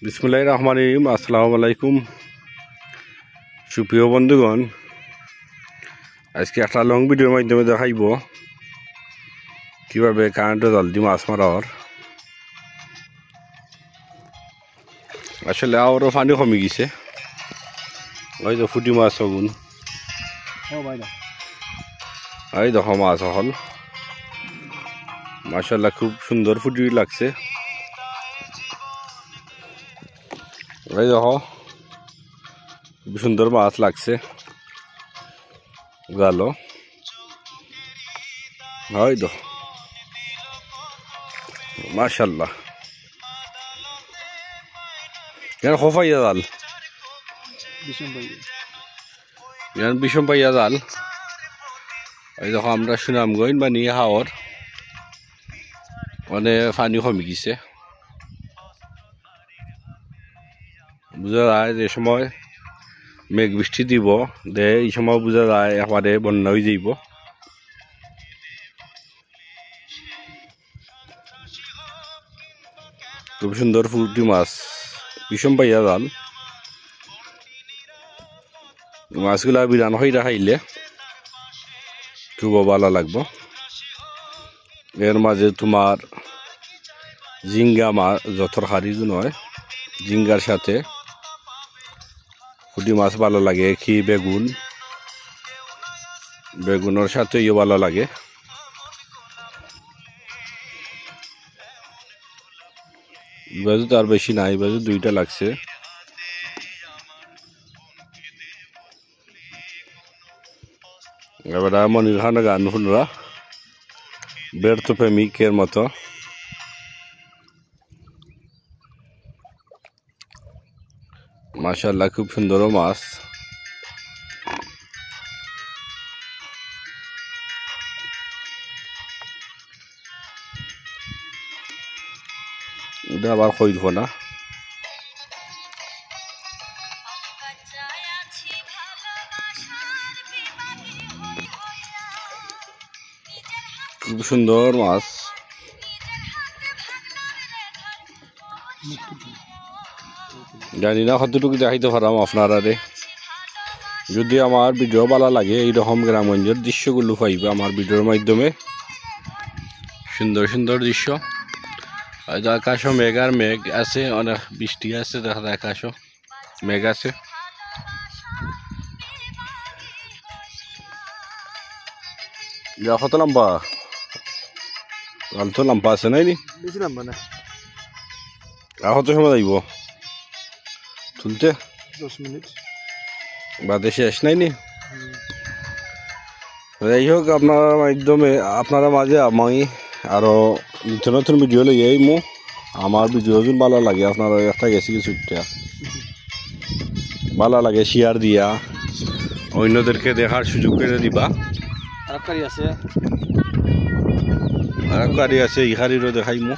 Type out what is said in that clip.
বিসমিল্লাহির রহমানির রহিম। আসসালামু আলাইকুম সুপ্রিয় বন্ধুগণ, আজকে একটা লং ভিডিওর মাধ্যমে দেখাইব কিভাবে কারেন্টে জাল দিয়ে মাছ মারার। আসলে আরও পানি কমে গেছে, ওই তো ফুটি মাছ হগুন, এই দেখো মাছ হল মাশাআল্লাহ, খুব সুন্দর ফুটি লাগছে। এই দেখো খুব সুন্দর মাছ লাগছে জালো, ওই দেখো মাশাআল্লাহ। কেন খোফাইয়া জাল, বিষম পাইয়া জাল। এই দেখো আমরা সুনামগঞ্জ বা নিয়ে হাওর মানে পানি কমে গেছে, বোঝা যায় যে সময় মেঘ বৃষ্টি দিব দে, এই সময় বোঝা যায় একবারে বন্যা হয়ে যাইব। খুব সুন্দর ফুটি মাছ, বিষম পাইয়া জাল। মাছগুলা বিরান হইরা খাইলে খুব ভালো লাগবো। এর মাঝে তোমার জিঙ্গা মাছ যথর হারি নয়, জিঙ্গার সাথে পুঁটি মাছ ভালো লাগে, কি বেগুনের সাথে ইয়ে ভালো লাগে। বাজু তো আর বেশি নাই, বাজু দুইটা লাগছে। এবার মনির খান গান শুনরা ব্যর্থ প্রেমিকের মতো। মাশাআল্লাহ খুব সুন্দর মাছ। এটা আবার কইব না, খুব সুন্দর মাছ। জানি না কতটুকু দেখাইতে পারাম আপনারা। যদি আমার ভিডিও ভালো লাগে, এইরকম গ্রামগঞ্জের দৃশ্যগুলো পাইবে আমার ভিডিওর মাধ্যমে, সুন্দর সুন্দর দৃশ্য। আকাশও মেঘ আর মেঘ আছে, অনেক বৃষ্টি আছে, দেখা যায় আকাশও মেঘ আছে। কত লম্বা তো লম্বা আছে নাই নি, বেশি লম্বা না। কত সময় যাইব তুলতে? 10 মিনিট বাদে শেষ নাই নি। যাই হোক, আপনারা মাধ্যমে আপনারা মাঝে আমি আরো নতুন নতুন ভিডিও লই আইমু। আমার ভিডিও যদি ভালো লাগে, আপনারা একটা গেছি কিছুটা ভালো লাগে শেয়ার দিয়া অন্যদেরকে দেখার সুযোগ করে দিবা। আরেক গাড়ি আছে, এই গাড়িরও দেখাইমু।